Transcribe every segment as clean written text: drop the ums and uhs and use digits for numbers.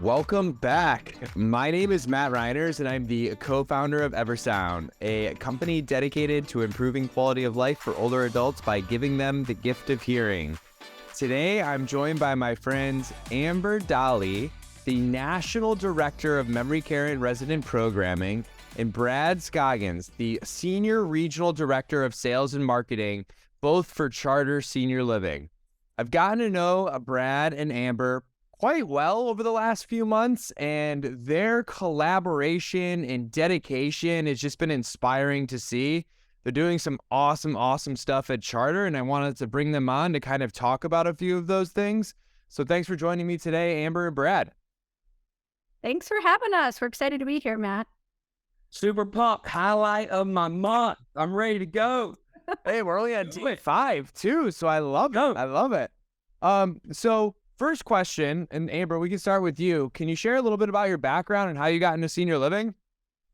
Welcome back. My name is Matt Reiners, and I'm the co-founder of Eversound, a company dedicated to improving quality of life for older adults by giving them the gift of hearing. Today, I'm joined by my friends Amber Dahle, the National Director of Memory Care and Resident Programming, and Brad Scoggins, the Senior Regional Director of Sales and Marketing, both for Charter Senior Living. I've gotten to know Brad and Amber quite well over the last few months, and their collaboration and dedication has just been inspiring to see. They're doing some awesome stuff at Charter, and I wanted to bring them on to kind of talk about a few of those things. So thanks for joining me today, Amber and Brad. Thanks for having us. We're excited to be here, Matt. Super pumped. Highlight of my month. I'm ready to go. Hey, we're only at day 5 too, so I love it. I love it. So first question, and Amber, we can start with you. Can you share a little bit about your background and how you got into senior living?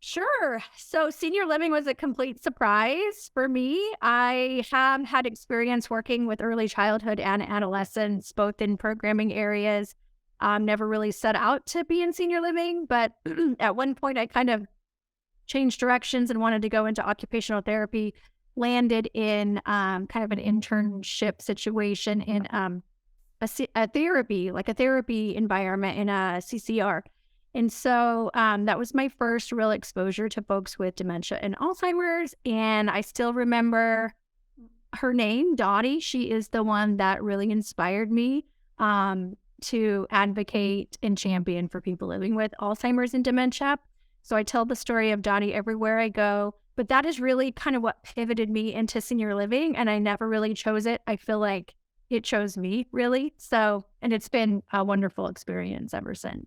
Sure. So senior living was a complete surprise for me. I have had experience working with early childhood and adolescents, both in programming areas. Never really set out to be in senior living, but at one point I kind of changed directions and wanted to go into occupational therapy, landed in kind of an internship situation in a therapy environment in a CCR. And so that was my first real exposure to folks with dementia and Alzheimer's. And I still remember her name, Dahle. She is the one that really inspired me to advocate and champion for people living with Alzheimer's and dementia. So I tell the story of Dahle everywhere I go. But that is really kind of what pivoted me into senior living. And I never really chose it. I feel like it chose me, really. So, and it's been a wonderful experience ever since.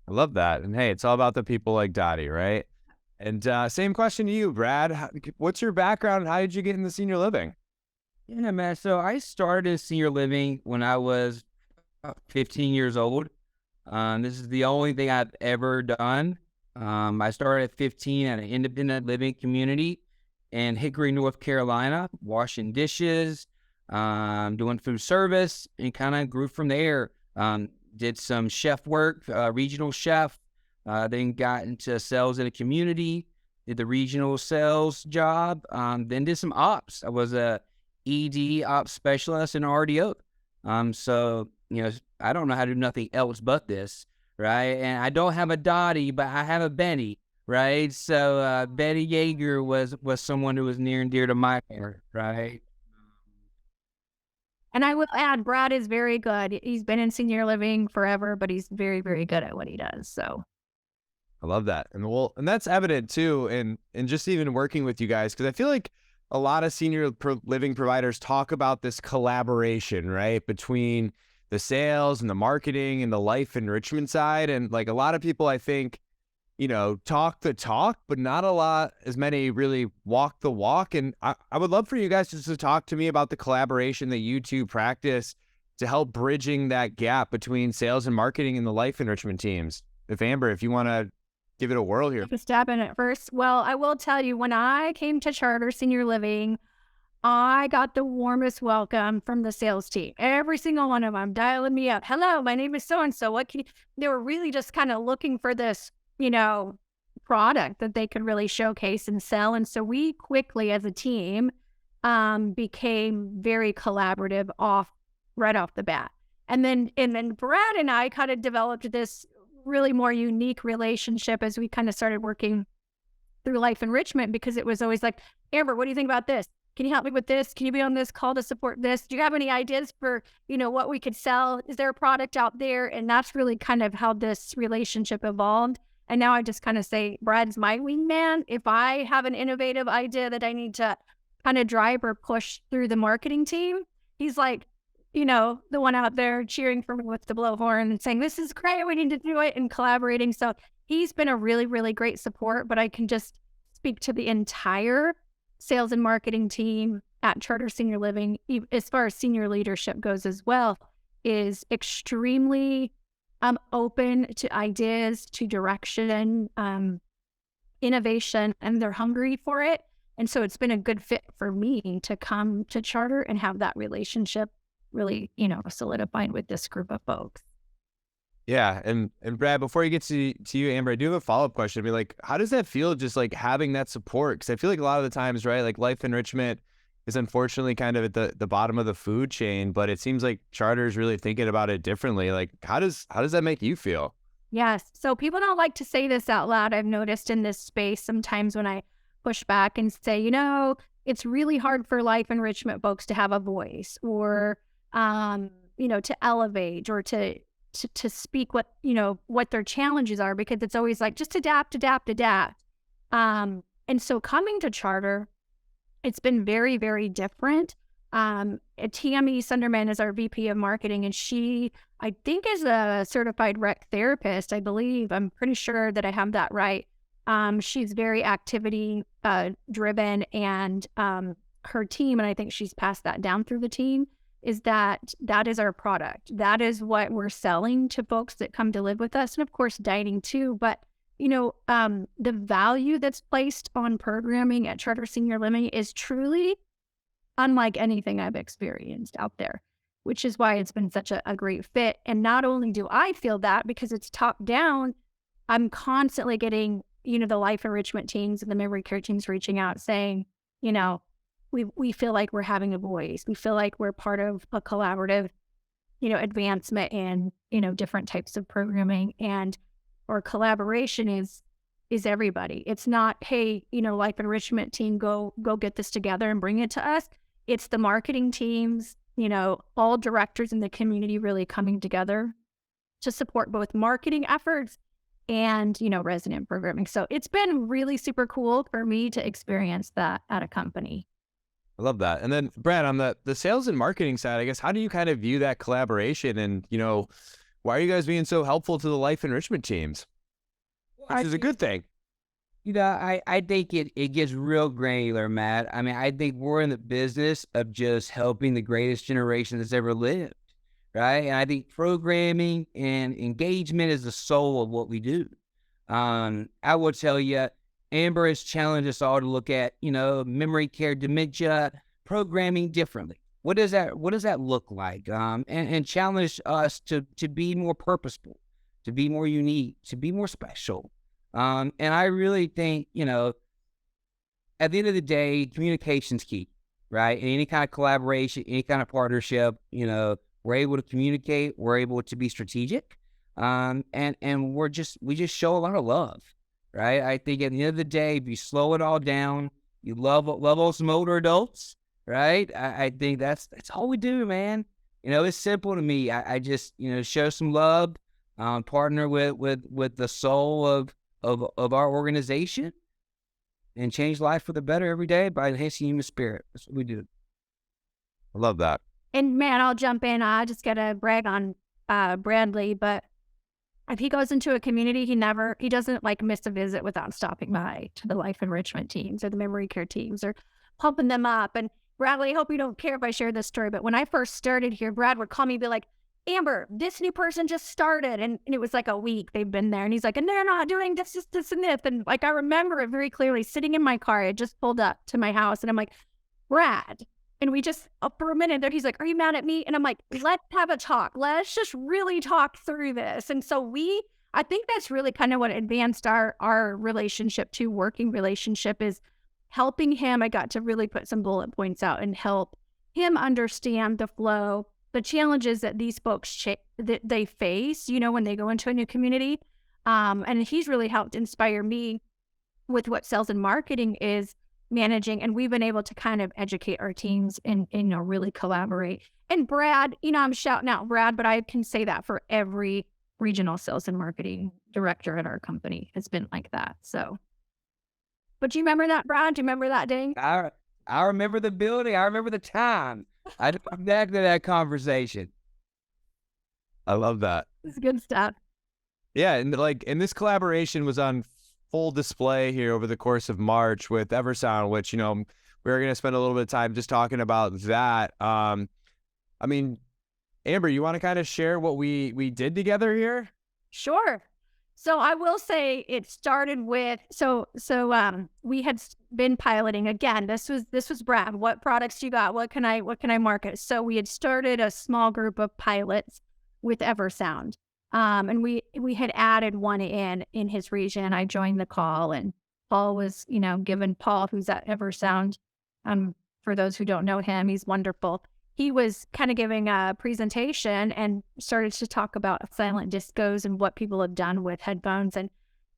I love that. And hey, it's all about the people like Dahle, right? And same question to you, Brad. What's your background and how did you get into senior living? Yeah, man. So I started senior living when I was 15 years old. This is the only thing I've ever done. I started at 15 at an independent living community in Hickory, North Carolina, washing dishes, doing food service, and kind of grew from there. Did some chef work, regional chef, then got into sales in a community, did the regional sales job, then did some ops. I was a ED ops specialist and RDO. So, I don't know how to do nothing else but this, right? And I don't have a Dottie, but I have a Benny, right? So Betty Yeager was someone who was near and dear to my heart, right? And I will add, Brad is very good. He's been in senior living forever, but he's very, very good at what he does. So I love that. And that's evident too in just even working with you guys, because I feel like a lot of senior living providers talk about this collaboration, right, between the sales and the marketing and the life enrichment side. And like a lot of people, I think, talk the talk, but not as many really walk the walk. And I would love for you guys just to talk to me about the collaboration that you two practice to help bridging that gap between sales and marketing and the life enrichment teams. Amber, if you want to give it a whirl here. Take a stab in it first. Well, I will tell you, when I came to Charter Senior Living, I got the warmest welcome from the sales team. Every single one of them dialing me up. Hello, my name is so-and-so. What can you? They were really just kind of looking for this, product that they could really showcase and sell. And so we quickly, as a team, became very collaborative right off the bat. And then Brad and I kind of developed this really more unique relationship as we kind of started working through life enrichment, because it was always like, Amber, what do you think about this? Can you help me with this? Can you be on this call to support this? Do you have any ideas for, what we could sell? Is there a product out there? And that's really kind of how this relationship evolved. And now I just kind of say, Brad's my wingman. If I have an innovative idea that I need to kind of drive or push through the marketing team, he's like, the one out there cheering for me with the blowhorn and saying, this is great, we need to do it, and collaborating. So he's been a really, really great support, but I can just speak to the entire sales and marketing team at Charter Senior Living, as far as senior leadership goes as well, is extremely open to ideas, to direction, innovation, and they're hungry for it. And so it's been a good fit for me to come to Charter and have that relationship really, solidified with this group of folks. Yeah, and Brad, before you get to you, Amber, I do have a follow-up question. I mean, like, how does that feel just like having that support? Because I feel like a lot of the times, right, like life enrichment is unfortunately kind of at the bottom of the food chain, but it seems like Charter is really thinking about it differently. Like, how does that make you feel? Yes. So people don't like to say this out loud. I've noticed in this space sometimes when I push back and say, it's really hard for life enrichment folks to have a voice or, to elevate or to speak what their challenges are, because it's always like, just adapt, adapt, adapt. And so coming to Charter, it's been very, very different. Tammy Sunderman is our VP of marketing, and she, I think, is a certified rec therapist, I believe. I'm pretty sure that I have that right. She's very activity driven, and her team, and I think she's passed that down through the team, is that is our product. That is what we're selling to folks that come to live with us, and of course, dining too. But the value that's placed on programming at Charter Senior Living is truly unlike anything I've experienced out there, which is why it's been such a great fit. And not only do I feel that because it's top down, I'm constantly getting, the life enrichment teams and the memory care teams reaching out saying, we feel like we're having a voice. We feel like we're part of a collaborative, advancement in, different types of programming, and or collaboration is everybody. It's not, hey, life enrichment team, go get this together and bring it to us. It's the marketing teams, all directors in the community really coming together to support both marketing efforts and, resident programming. So it's been really super cool for me to experience that at a company. I love that. And then Brad, on the sales and marketing side, I guess, how do you kind of view that collaboration, and, why are you guys being so helpful to the life enrichment teams? Which is a good thing. I think it gets real granular, Matt. I mean, I think we're in the business of just helping the greatest generation that's ever lived, right? And I think programming and engagement is the soul of what we do. I will tell you, Amber has challenged us all to look at, memory care, dementia, programming differently. What does that look like? And challenge us to be more purposeful, to be more unique, to be more special. And I really think, at the end of the day, communication's key, right? In any kind of collaboration, any kind of partnership, we're able to communicate, we're able to be strategic, and we just show a lot of love, right? I think at the end of the day, if you slow it all down, you love some older adults, right? I think that's all we do, man. It's simple to me. I just, show some love, partner with the soul of our organization, and change life for the better every day by enhancing human spirit. That's what we do. I love that. And man, I'll jump in. I just got to brag on Bradley, but if he goes into a community, he doesn't like miss a visit without stopping by to the life enrichment teams or the memory care teams or pumping them up. And Bradley, I hope you don't care if I share this story, but when I first started here, Brad would call me and be like, Amber, this new person just started. And it was like a week they've been there. And he's like, and they're not doing this, and this. And like, I remember it very clearly sitting in my car. I just pulled up to my house and I'm like, Brad. And we just, for a minute there, he's like, are you mad at me? And I'm like, let's have a talk. Let's just really talk through this. And so I think that's really kind of what advanced our relationship to working relationship is helping him. I got to really put some bullet points out and help him understand the flow, the challenges that these folks that they face, when they go into a new community. And he's really helped inspire me with what sales and marketing is managing. And we've been able to kind of educate our teams and really collaborate. And Brad, I'm shouting out Brad, but I can say that for every regional sales and marketing director at our company has been like that. So, but do you remember that, Brad? Do you remember that day? I remember the building. I remember the time. I look back to that conversation. I love that. It's good stuff. Yeah, and this collaboration was on full display here over the course of March with Eversound, which, we're going to spend a little bit of time just talking about that. I mean, Amber, you want to kind of share what we did together here? Sure. So I will say it started with, we had been piloting again. This was Brad. What products you got? What can I market? So we had started a small group of pilots with Eversound. And we had added one in his region. I joined the call, and Paul was, given Paul, who's at Eversound. For those who don't know him, he's wonderful. He was kind of giving a presentation and started to talk about silent discos and what people have done with headphones. And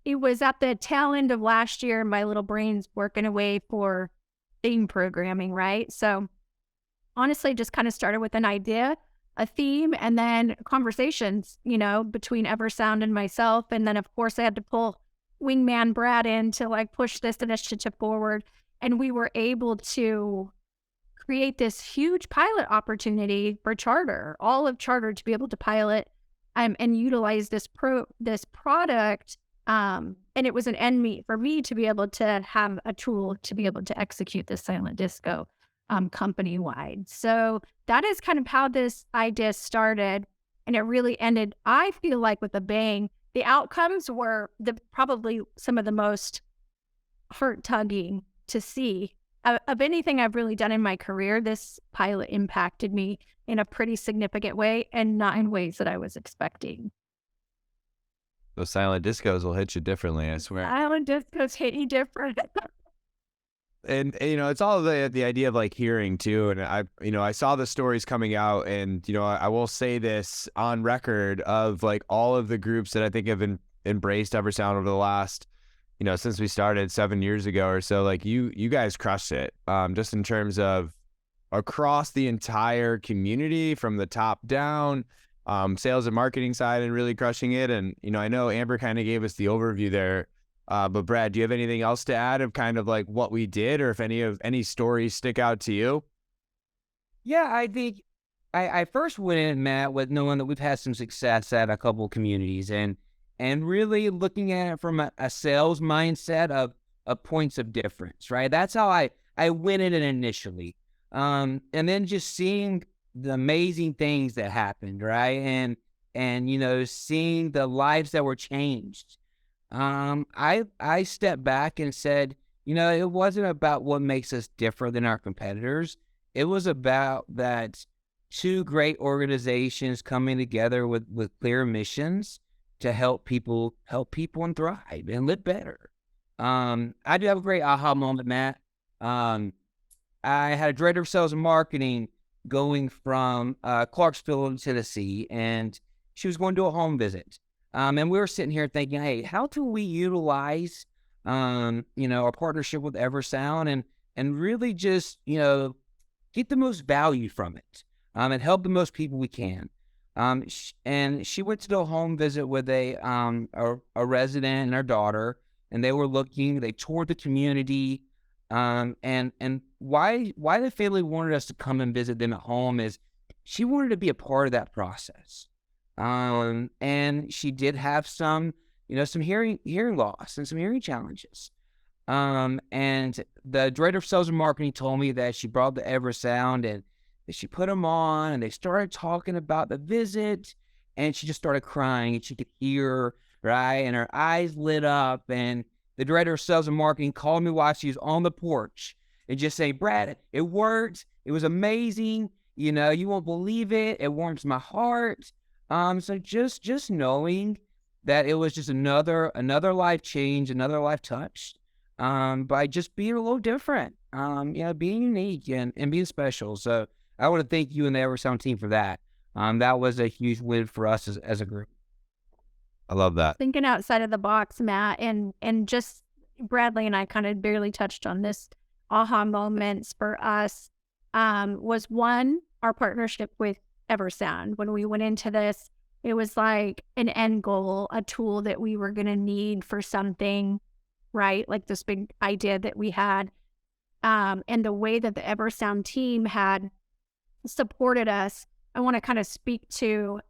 it was at the tail end of last year. My little brain's working away for theme programming, right? So honestly, just kind of started with an idea, a theme, and then conversations, between Eversound and myself. And then, of course, I had to pull wingman Brad in to like push this initiative forward. And we were able to create this huge pilot opportunity for Charter, all of Charter, to be able to pilot and utilize this product. And it was an end meet for me to be able to have a tool to be able to execute this silent disco company wide. So that is kind of how this idea started. And it really ended, I feel like, with a bang. The outcomes were probably some of the most heart tugging to see. Of anything I've really done in my career, this pilot impacted me in a pretty significant way, and not in ways that I was expecting. Those silent discos will hit you differently, I swear. Silent discos hit you different. And it's all the idea of like hearing too. And I saw the stories coming out, and I will say this on record of like all of the groups that I think have embraced Eversound over the last, since we started 7 years ago or so. Like you guys crushed it, just in terms of across the entire community from the top down, sales and marketing side, and really crushing it. And I know Amber kind of gave us the overview there. But Brad, do you have anything else to add of kind of like what we did, or if any stories stick out to you? Yeah, I think I first went in, Matt, with knowing that we've had some success at a couple of communities, and really looking at it from a sales mindset of points of difference, right? That's how I went in it initially. And then just seeing the amazing things that happened, right? And seeing the lives that were changed. I stepped back and said, it wasn't about what makes us different than our competitors. It was about that two great organizations coming together with clear missions to help people and thrive and live better. I do have a great aha moment, Matt. I had a director of sales and marketing going from Clarksville, Tennessee, and she was going to do a home visit. And we were sitting here thinking, hey, how can we utilize, our partnership with Eversound and really just, get the most value from it, and help the most people we can. And she went to do a home visit with a resident and her daughter, and they toured the community. And why the family wanted us to come and visit them at home is she wanted to be a part of that process. And she did have some hearing loss and some hearing challenges. And the director of sales and marketing told me that she brought the Eversound and that she put them on, and they started talking about the visit, and she just started crying, and she could hear, right? And her eyes lit up, and the director of sales and marketing called me while she was on the porch and just saying, Brad, it worked. It was amazing. You won't believe it. It warms my heart. So just knowing that it was just another life change, another life touched, by just being a little different, being unique and being special. So I want to thank you and the Eversound team for that. That was a huge win for us as a group. I love that. Thinking outside of the box, Matt, and just Bradley and I kind of barely touched on this. Aha moments for us was one, our partnership with Eversound. When we went into this, it was like an end goal, a tool that we were going to need for something, right? Like this big idea that we had. And the way that the Eversound team had supported us, I want to kind of speak to,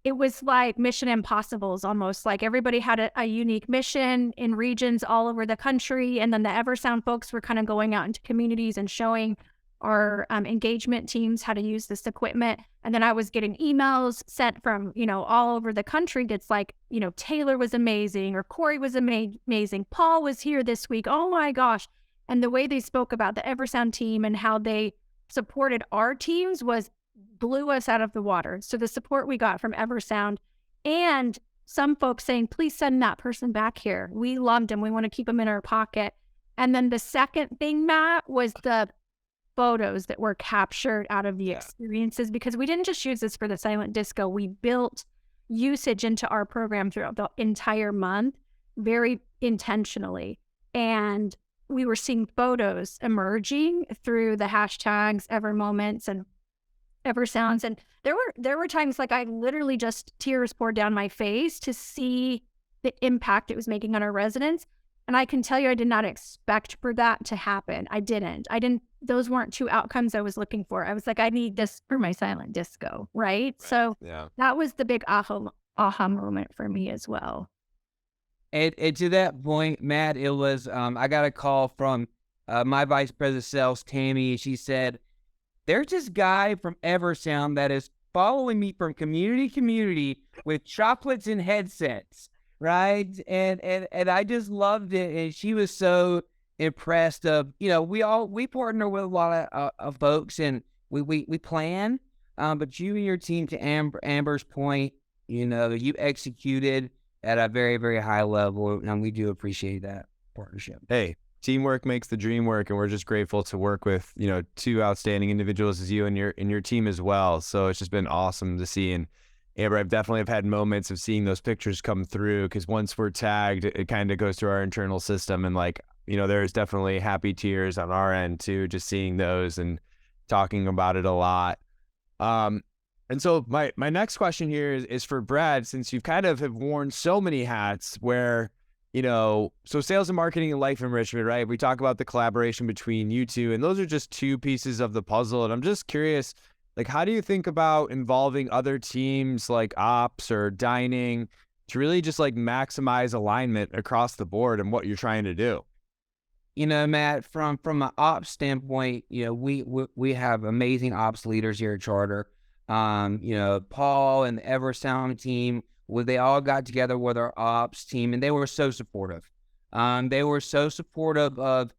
it was like Mission Impossibles almost. Like everybody had a unique mission in regions all over the country. And then the Eversound folks were kind of going out into communities and showing our engagement teams how to use this equipment. And then I was getting emails sent from, all over the country that's like, Taylor was amazing, or Corey was amazing. Paul was here this week. Oh my gosh. And the way they spoke about the Eversound team and how they supported our teams was blew us out of the water. So the support we got from Eversound, and some folks saying, please send that person back here. We loved him. We want to keep him in our pocket. And then the second thing, Matt, was the photos that were captured out of the experiences, because we didn't just use this for the silent disco. We built usage into our program throughout the entire month very intentionally. And we were seeing photos emerging through the hashtags, Ever Moments and Eversounds. And there were times like I literally just tears poured down my face to see the impact it was making on our residents. And I can tell you, I did not expect for that to happen. I didn't. Those weren't two outcomes I was looking for. I was like, I need this for my silent disco, right? So that was the big aha moment for me as well. And to that point, Matt, it was, I got a call from my vice president of sales, Tammy. She said, there's this guy from Eversound that is following me from community to community with chocolates and headsets, right? And I just loved it. And she was so impressed of, we partner with a lot of folks, and we plan, but you and your team, to Amber's point, you executed at a very, very high level, and we do appreciate that partnership. Hey, teamwork makes the dream work, and we're just grateful to work with, two outstanding individuals as you and your team as well. So it's just been awesome to see. And Amber, I've definitely had moments of seeing those pictures come through, because once we're tagged, it kind of goes through our internal system, and there's definitely happy tears on our end too, just seeing those and talking about it a lot. And so my next question here is for Brad, since you kind of have worn so many hats where, so sales and marketing and life enrichment, right? We talk about the collaboration between you two, and those are just two pieces of the puzzle. And I'm just curious, how do you think about involving other teams like ops or dining to really just maximize alignment across the board and what you're trying to do? Matt, from an ops standpoint, we have amazing ops leaders here at Charter. Paul and the Eversound team, they all got together with our ops team, and they were so supportive. They were so supportive of,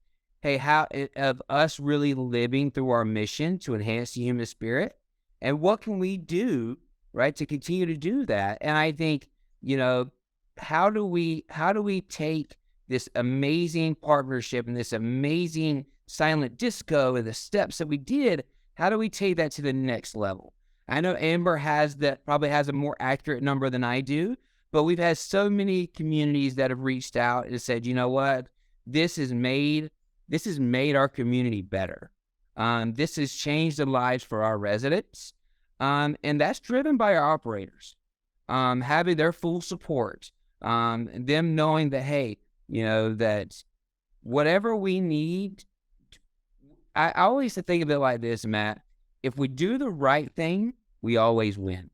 of us really living through our mission to enhance the human spirit, and what can we do, right, to continue to do that. And I think, how do we take this amazing partnership and this amazing silent disco and the steps that we did, how do we take that to the next level? I know Amber probably has a more accurate number than I do, but we've had so many communities that have reached out and said, you know what, this has made our community better. This has changed the lives for our residents. And that's driven by our operators, having their full support, them knowing that, hey, that whatever we need, I always think of it like this, Matt. If we do the right thing, we always win,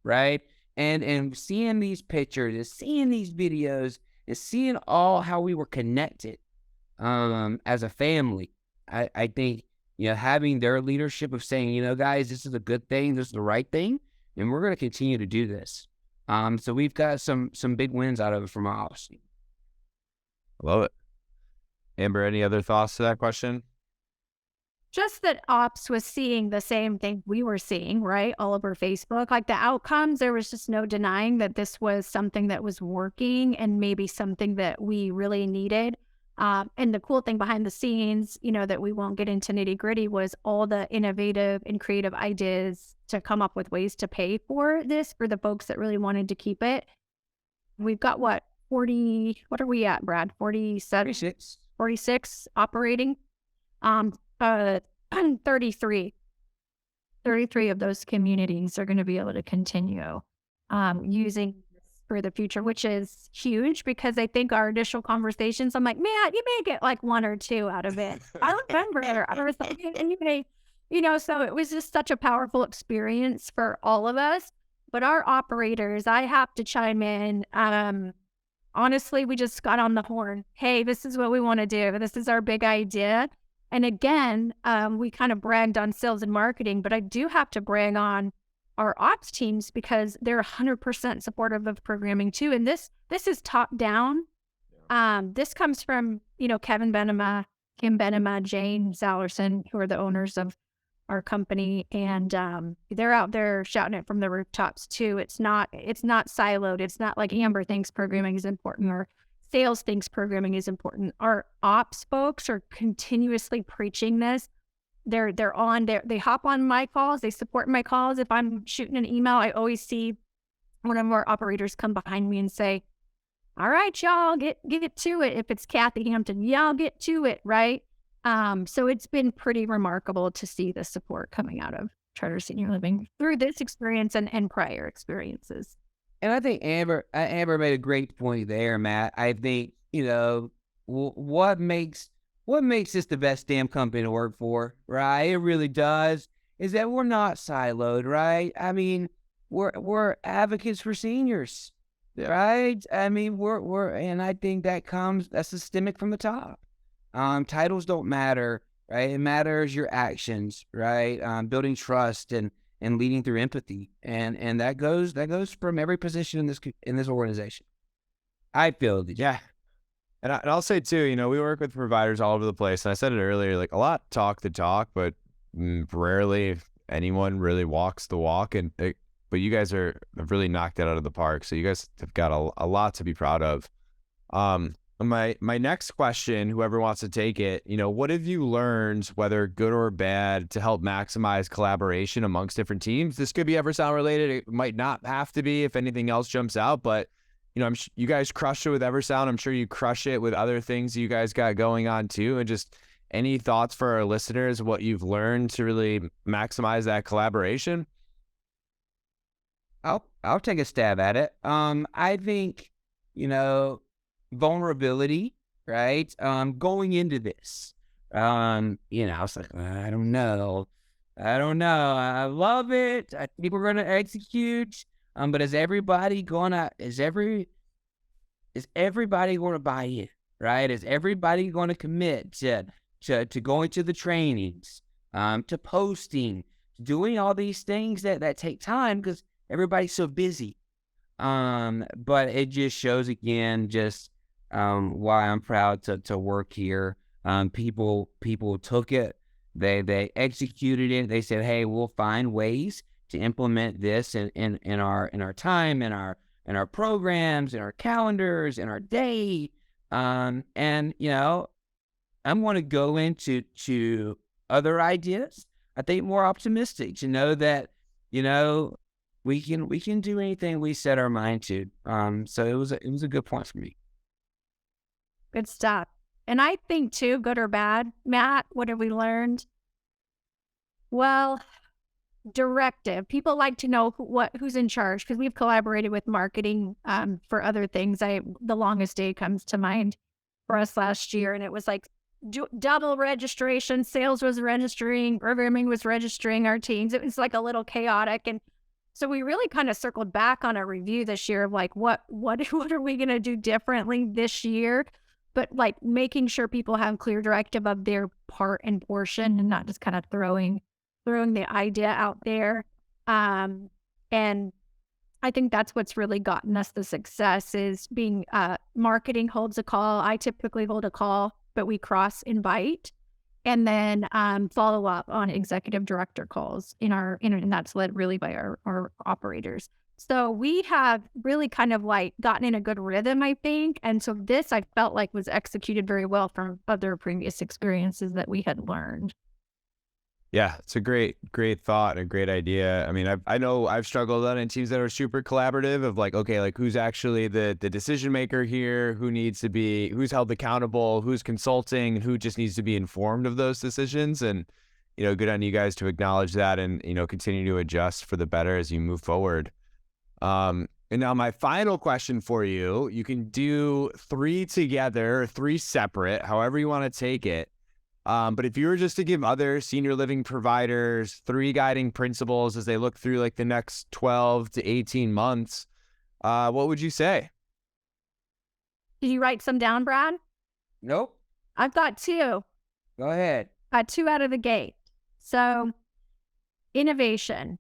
right? And seeing these pictures and seeing these videos and seeing all how we were connected as a family, I think, having their leadership of saying, guys, this is a good thing, this is the right thing, and we're going to continue to do this. So we've got some big wins out of it from our office. Love it. Amber, any other thoughts to that question? Just that ops was seeing the same thing we were seeing, right? All over Facebook. The outcomes, there was just no denying that this was something that was working and maybe something that we really needed. And the cool thing behind the scenes, that we won't get into nitty gritty, was all the innovative and creative ideas to come up with ways to pay for this for the folks that really wanted to keep it. We've got 40, what are we at, Brad? 47? 46 operating. 33 of those communities are going to be able to continue using this for the future, which is huge, because I think our initial conversations, I'm like, man, you may get one or two out of it. I remember I was like, and you may, so it was just such a powerful experience for all of us. But our operators, I have to chime in. Honestly, we just got on the horn. Hey, this is what we want to do. This is our big idea. And again, we kind of bragged on sales and marketing, but I do have to brag on our ops teams, because they're 100% supportive of programming too. And this is top down. This comes from, Kevin Benema, Kim Benema, Jane Sallerson, who are the owners of our company, and they're out there shouting it from the rooftops too. It's not siloed. It's not like Amber thinks programming is important or sales thinks programming is important. Our ops folks are continuously preaching this. They're on there. They hop on my calls. They support my calls. If I'm shooting an email, I always see one of our operators come behind me and say, "All right, y'all, get to it." If it's Kathy Hampton, y'all get to it, right? So it's been pretty remarkable to see the support coming out of Charter Senior Living through this experience and prior experiences. And I think Amber made a great point there, Matt. I think, what makes this the best damn company to work for, right? It really does, is that we're not siloed, right? I mean, we're advocates for seniors, right? I mean, and I think that's systemic from the top. Titles don't matter, right? It matters your actions, right? Building trust and leading through empathy, and that goes from every position in this organization. I feel that. Yeah. And I'll say too, we work with providers all over the place. And I said it earlier, like a lot talk the talk, but rarely anyone really walks the walk. But you guys have really knocked that out of the park. So you guys have got a lot to be proud of. My next question, whoever wants to take it, what have you learned, whether good or bad, to help maximize collaboration amongst different teams? This could be Eversound related. It might not have to be if anything else jumps out, but you guys crush it with Eversound. I'm sure you crush it with other things you guys got going on too. And just any thoughts for our listeners, what you've learned to really maximize that collaboration? I'll take a stab at it. I think, vulnerability, right? Going into this, I was like, I don't know. I love it. I think we're going to execute. But is everybody going to buy in, right? Is everybody going to commit to going to the trainings, to posting, doing all these things that take time because everybody's so busy. But it just shows again, why I'm proud to work here. People took it, they executed it. They said, "Hey, we'll find ways to implement this in our time, in our programs, in our calendars, in our day." And I'm going to go into other ideas. I think more optimistic to know that we can do anything we set our mind to. So it was a good point for me. Good stuff. And I think too, good or bad, Matt, what have we learned? Well, directive. People like to know who's in charge because we've collaborated with marketing for other things. The longest day comes to mind for us last year, and it was like double registration. Sales was registering, programming was registering our teams. It was like a little chaotic, and so we really kind of circled back on a review this year of like what are we going to do differently this year, but like making sure people have clear directive of their part and portion and not just kind of throwing the idea out there. And I think that's what's really gotten us the success is being marketing holds a call. I typically hold a call, but we cross invite and then follow up on executive director calls and that's led really by our operators. So we have really kind of like gotten in a good rhythm, I think. And so this I felt like was executed very well from other previous experiences that we had learned. Yeah, it's a great thought and a great idea. I mean, I know I've struggled on in teams that are super collaborative of like, okay, like who's actually the decision maker here, who's held accountable, who's consulting, who just needs to be informed of those decisions. And, good on you guys to acknowledge that and, continue to adjust for the better as you move forward. And now my final question for you, you can do 3 together, 3 separate, however you want to take it. But if you were just to give other senior living providers 3 guiding principles as they look through like the next 12 to 18 months, what would you say? Did you write some down, Brad? Nope. I've got 2. Go ahead. 2 out of the gate. So innovation.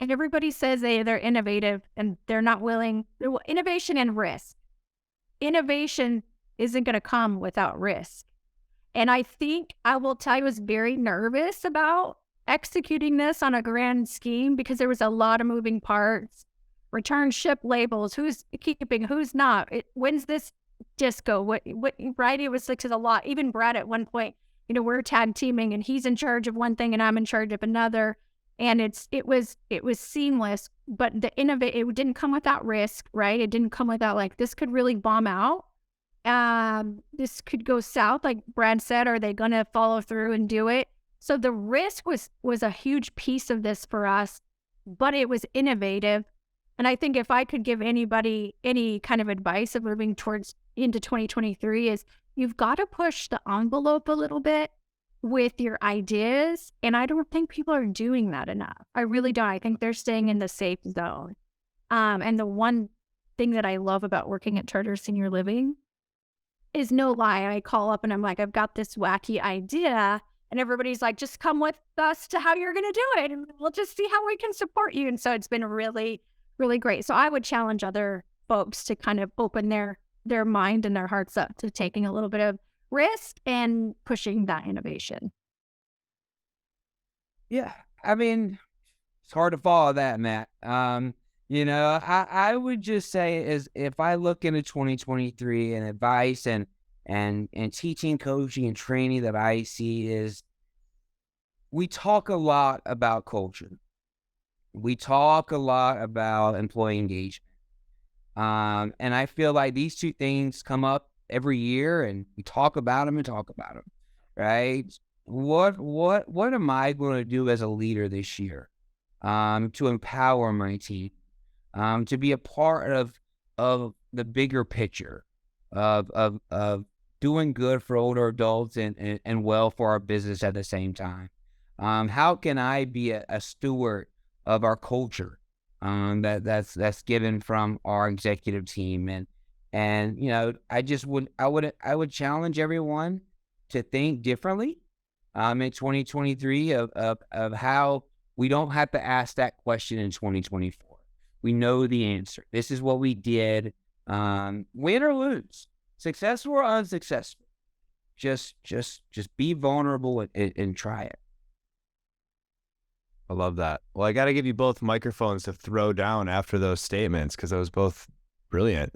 And everybody says they're innovative and they're not willing. Innovation and risk. Innovation isn't going to come without risk. And I think I will tell you, I was very nervous about executing this on a grand scheme because there was a lot of moving parts, return ship labels, who's keeping, who's not. When's this disco? What, right? It was like a lot. Even Brad at one point, we're tag teaming and he's in charge of one thing and I'm in charge of another. And it was seamless, but it didn't come without risk, right? It didn't come without like, this could really bomb out. This could go south, like Brad said. Are they going to follow through and do it? So the risk was a huge piece of this for us, but it was innovative. And I think if I could give anybody any kind of advice of moving into 2023 is you've got to push the envelope a little bit with your ideas. And I don't think people are doing that enough. I really don't. I think they're staying in the safe zone. And the one thing that I love about working at Charter Senior Living is, no lie, I call up and I'm like, I've got this wacky idea. And everybody's like, just come with us to how you're going to do it. And we'll just see how we can support you. And so it's been really, really great. So I would challenge other folks to kind of open their mind and their hearts up to taking a little bit of risk and pushing that innovation. Yeah. I mean, it's hard to follow that, Matt. I would just say is if I look into 2023 and advice and teaching, coaching, and training that I see is we talk a lot about culture. We talk a lot about employee engagement. And I feel like these two things come up every year and we talk about them, right? What am I going to do as a leader this year to empower my team, to be a part of the bigger picture of doing good for older adults and well for our business at the same time? How can I be a steward of our culture that's given from our executive team? And I would challenge everyone to think differently in 2023 of how we don't have to ask that question in 2024. We know the answer. This is what we did, win or lose, successful or unsuccessful. Just be vulnerable and try it. I love that. Well, I got to give you both microphones to throw down after those statements because that was both brilliant.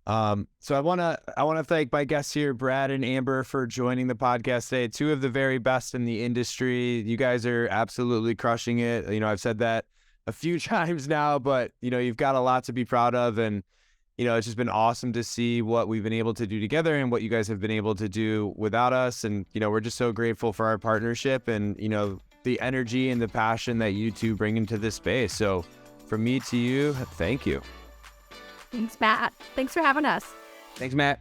So I want to thank my guests here, Brad and Amber, for joining the podcast today. Two of the very best in the industry. You guys are absolutely crushing it. I've said that a few times now, but you've got a lot to be proud of, and it's just been awesome to see what we've been able to do together and what you guys have been able to do without us. And we're just so grateful for our partnership and the energy and the passion that you two bring into this space. So from me to you, thank you. Thanks, Matt. Thanks for having us. Thanks, Matt.